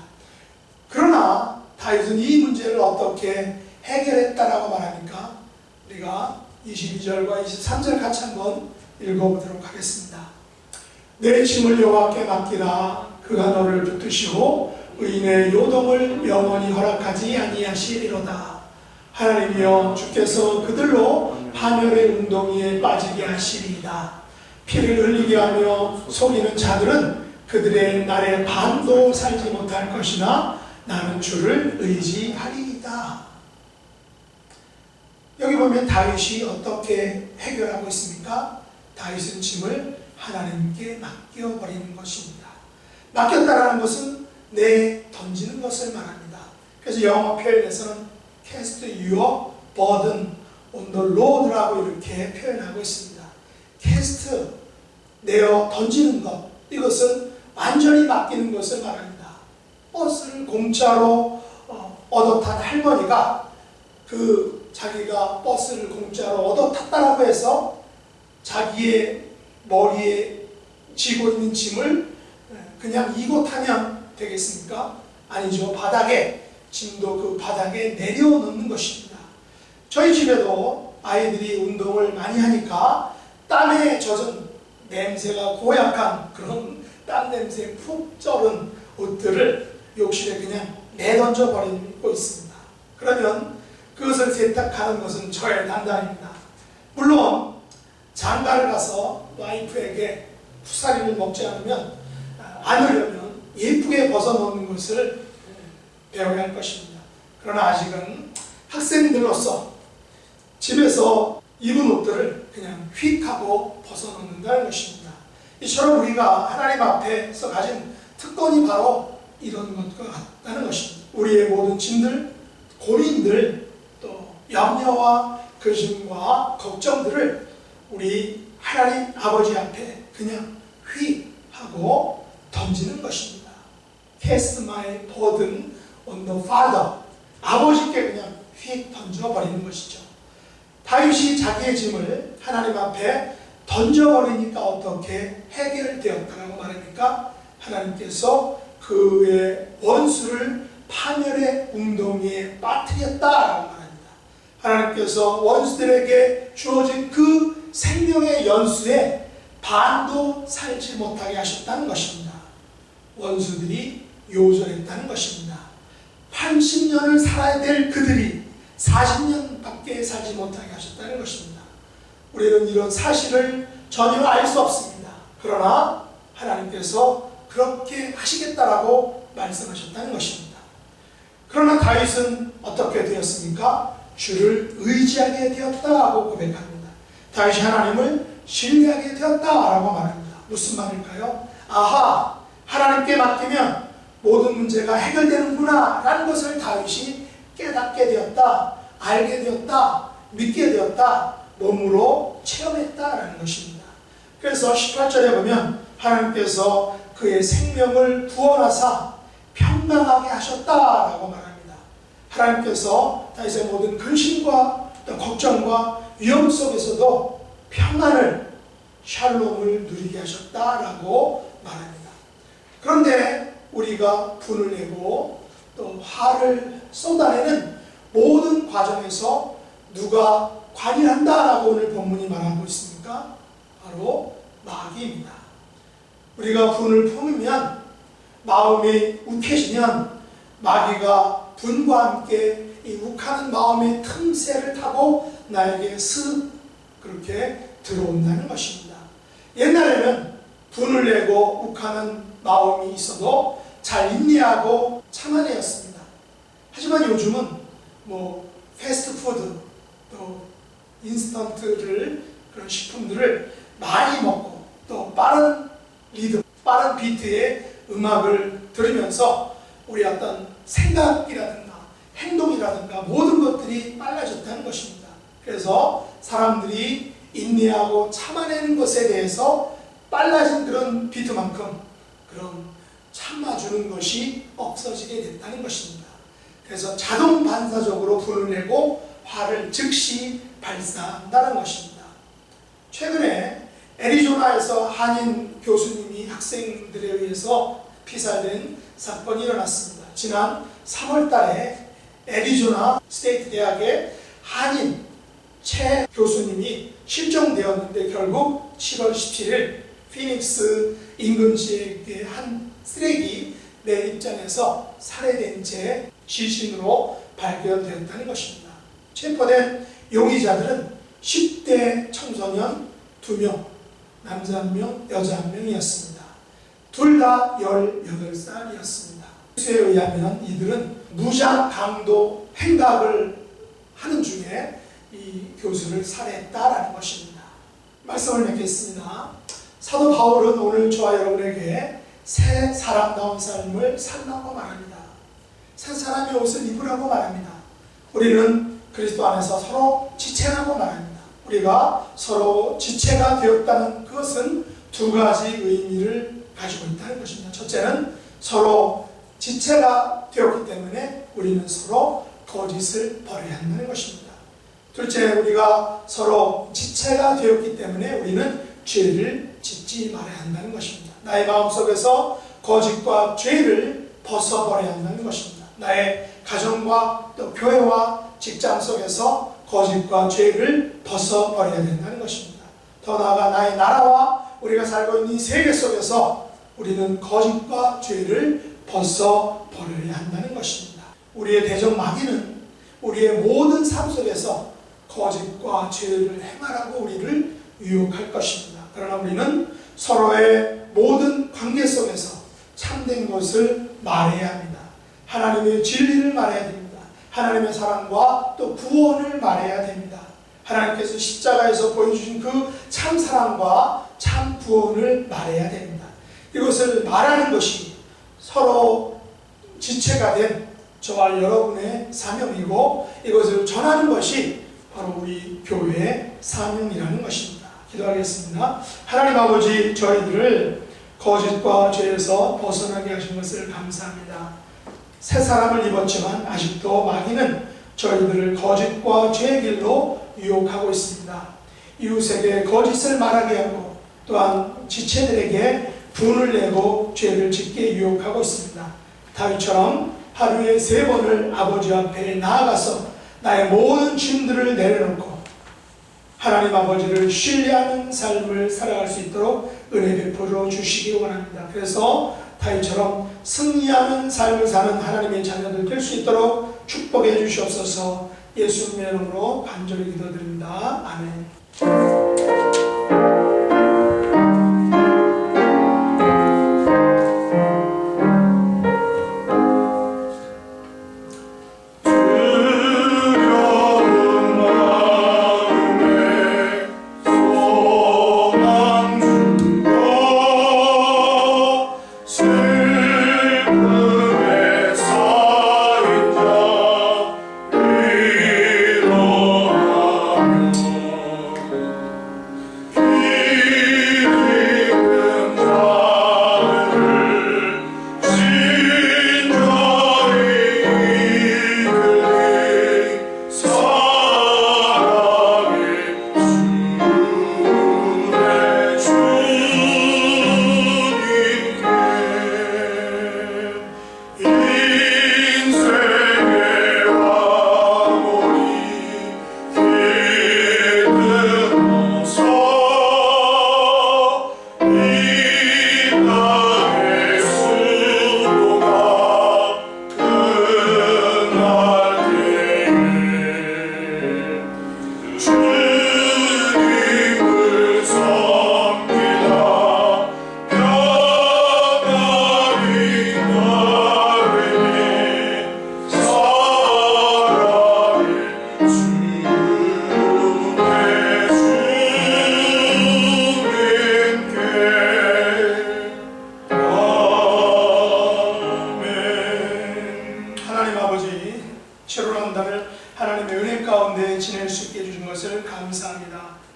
그러나 다윗은 이 문제를 어떻게 해결했다라고 말하니까 우리가 22절과 23절 같이 한번 읽어보도록 하겠습니다. 내 짐을 여호와께 맡기라. 그가 너를 붙드시고 의인의 요동을 영원히 허락하지 아니하시리로다. 하나님이여 주께서 그들로 파멸의 웅덩이에 빠지게 하시리이다. 피를 흘리게 하며 속이는 자들은 그들의 날에 반도 살지 못할 것이나 나는 주를 의지하리이다. 여기 보면 다윗이 어떻게 해결하고 있습니까? 다윗은 짐을 하나님께 맡겨버리는 것입니다. 맡겼다라는 것은 던지는 것을 말합니다. 그래서 영어 표현에서는 cast your burden on the Lord라고 이렇게 표현하고 있습니다. cast, 내어 던지는 것, 이것은 완전히 맡기는 것을 말합니다. 버스를 공짜로 얻어 탄 할머니가 그 자기가 버스를 공짜로 얻어 탔다라고 해서 자기의 머리에 지고 있는 짐을 그냥 이고 타면 되겠습니까? 아니죠. 바닥에, 짐도 그 바닥에 내려놓는 것입니다. 저희 집에도 아이들이 운동을 많이 하니까 땀에 젖은 냄새가 고약한 그런 땀 냄새에 푹 쩔은 옷들을 욕실에 그냥 내던져 버리고 있습니다. 그러면 그것을 세탁하는 것은 저의 담당입니다. 물론 장가를 가서 와이프에게 푸사리를 먹지 않으려면 예쁘게 벗어놓는 것을 배워야 할 것입니다. 그러나 아직은 학생들로서 집에서 입은 옷들을 그냥 휙 하고 벗어놓는다는 것입니다. 이처럼 우리가 하나님 앞에서 가진 특권이 바로 이런 것과 같다는 것입니다. 우리의 모든 짐들, 고민들, 또 염려와 근심과 걱정들을 우리 하나님 아버지 앞에 그냥 휙 하고 던지는 것입니다. Cast my burden on the Father. 아버지께 그냥 휙 던져버리는 것이죠. 다윗이 자기의 짐을 하나님 앞에 던져버리니까 어떻게 해결되었다고 말합니까? 하나님께서 그의 원수를 파멸의 웅덩이에 빠뜨렸다라고 말합니다. 하나님께서 원수들에게 주어진 그 생명의 연수에 반도 살지 못하게 하셨다는 것입니다. 원수들이 요절했다는 것입니다. 80년을 살아야 될 그들이 40년밖에 살지 못하게 하셨다는 것입니다. 우리는 이런 사실을 전혀 알 수 없습니다. 그러나 하나님께서 그렇게 하시겠다라고 말씀하셨다는 것입니다. 그러나 다윗은 어떻게 되었습니까? 주를 의지하게 되었다고 고백합니다. 다윗이 하나님을 신뢰하게 되었다라고 말합니다. 무슨 말일까요? 아하, 하나님께 맡기면 모든 문제가 해결되는구나 라는 것을 다윗이 깨닫게 되었다, 알게 되었다, 믿게 되었다, 몸으로 체험했다라는 것입니다. 그래서 18절에 보면 하나님께서 그의 생명을 구원하사 평강하게 하셨다라고 말합니다. 하나님께서 다윗의 모든 근심과 걱정과 위험 속에서도 평안을, 샬롬을 누리게 하셨다라고 말합니다. 그런데 우리가 분을 내고 또 화를 쏟아내는 모든 과정에서 누가 관여한다라고 오늘 본문이 말하고 있습니까? 바로 마귀입니다. 우리가 분을 품으면, 마음이 욱해지면 마귀가 분과 함께 이 욱하는 마음의 틈새를 타고 나에게 슥 그렇게 들어온다는 것입니다. 옛날에는 분을 내고 욱하는 마음이 있어도 잘 인내하고 참아내었습니다. 하지만 요즘은 패스트푸드, 또 인스턴트를, 그런 식품들을 많이 먹고 또 빠른 리듬, 빠른 비트의 음악을 들으면서 우리 어떤 생각이라든가 행동이라든가 모든 것들이 빨라졌다는 것입니다. 그래서 사람들이 인내하고 참아내는 것에 대해서 빨라진 그런 비트만큼 그런 참아주는 것이 없어지게 됐다는 것입니다. 그래서 자동 반사적으로 분을 내고 화를 즉시 발사한다는 것입니다. 최근에 애리조나에서 한인 교수님이 학생들에 의해서 피살된 사건이 일어났습니다. 지난 3월 달에 애리조나 스테이트 대학의 한인 최 교수님이 실종되었는데 결국 7월 17일 피닉스 인근지의 한 쓰레기 매립장에서 살해된 채 시신으로 발견되었다는 것입니다. 체포된 용의자들은 10대 청소년 2명, 남자 1명, 여자 1명이었습니다. 둘 다 18살이었습니다. 뉴스에 의하면 이들은 무장 강도 행각을 하는 중에 이 교수를 살해했다라는 것입니다. 말씀을 맺겠습니다. 사도 바울은 오늘 저와 여러분에게 새 사람다운 삶을 살라고 말합니다. 새 사람의 옷을 입으라고 말합니다. 우리는 그리스도 안에서 서로 지체라고 말합니다. 우리가 서로 지체가 되었다는 그것은 두 가지 의미를 가지고 있다는 것입니다. 첫째는 서로 지체가 되었기 때문에 우리는 서로 거짓을 버려야 한다는 것입니다. 둘째, 우리가 서로 지체가 되었기 때문에 우리는 죄를 짓지 말아야 한다는 것입니다. 나의 마음속에서 거짓과 죄를 벗어버려야 한다는 것입니다. 나의 가정과 또 교회와 직장 속에서 거짓과 죄를 벗어버려야 된다는 것입니다. 더 나아가 나의 나라와 우리가 살고 있는 이 세계 속에서 우리는 거짓과 죄를 벗어버려야 한다는 것입니다. 우리의 대적 마귀는 우리의 모든 삶 속에서 거짓과 죄를 행하라고 우리를 유혹할 것입니다. 그러나 우리는 서로의 모든 관계 속에서 참된 것을 말해야 합니다. 하나님의 진리를 말해야 됩니다. 하나님의 사랑과 또 구원을 말해야 됩니다. 하나님께서 십자가에서 보여주신 그 참 사랑과 참 구원을 말해야 됩니다. 이것을 말하는 것이 서로 지체가 된 저와 여러분의 사명이고, 이것을 전하는 것이 바로 우리 교회의 사명이라는 것입니다. 기도하겠습니다. 하나님 아버지, 저희들을 거짓과 죄에서 벗어나게 하신 것을 감사합니다. 새 사람을 입었지만 아직도 마귀는 저희들을 거짓과 죄의 길로 유혹하고 있습니다. 이웃에게 거짓을 말하게 하고 또한 지체들에게 분을 내고 죄를 짓게 유혹하고 있습니다. 다윗처럼 하루에 3번을 아버지 앞에 나아가서 나의 모든 짐들을 내려놓고 하나님 아버지를 신뢰하는 삶을 살아갈 수 있도록 은혜 베풀어 주시기 원합니다. 그래서 다윗처럼 승리하는 삶을 사는 하나님의 자녀들 될 수 있도록 축복해 주시옵소서. 예수님의 이름으로 간절히 기도드립니다. 아멘.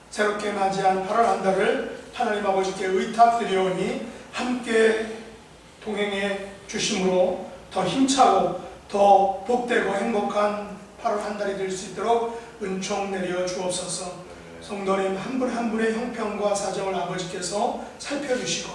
새롭게 맞이한 8월 한 달을 하나님 아버지께 의탁드리오니 함께 동행해 주심으로 더 힘차고 더 복되고 행복한 8월 한 달이 될 수 있도록 은총 내려 주옵소서. 성도님 한 분 한 분의 형편과 사정을 아버지께서 살펴주시고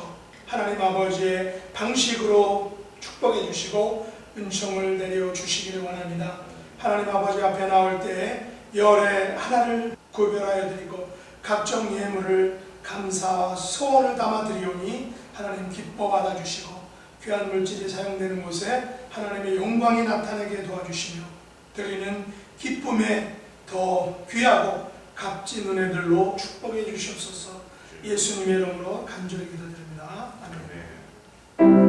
하나님 아버지의 방식으로 축복해 주시고 은총을 내려 주시기를 원합니다. 하나님 아버지 앞에 나올 때 열의 하나를 구별하여 드리고 각종 예물을 감사와 소원을 담아 드리오니 하나님 기뻐 받아주시고 귀한 물질이 사용되는 곳에 하나님의 영광이 나타나게 도와주시며 드리는 기쁨에 더 귀하고 값진 은혜들로 축복해 주시옵소서. 예수님의 이름으로 간절히 기도드립니다. 아멘.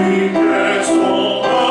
아버지께서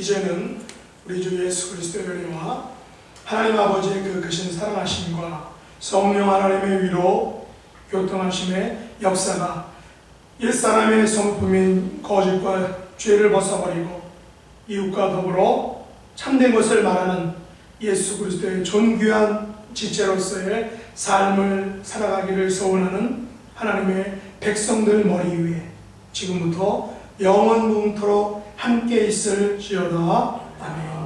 이제는 우리 주 예수 그리스도의 은혜와 하나님 아버지의 그 크신 사랑하심과 성령 하나님의 위로 교통하심의 역사가 옛사람의 성품인 거짓과 죄를 벗어버리고 이웃과 더불어 참된 것을 말하는 예수 그리스도의 존귀한 지체로서의 삶을 살아가기를 소원하는 하나님의 백성들 머리 위에 지금부터 영원토록 함께 있을지어다. 아멘.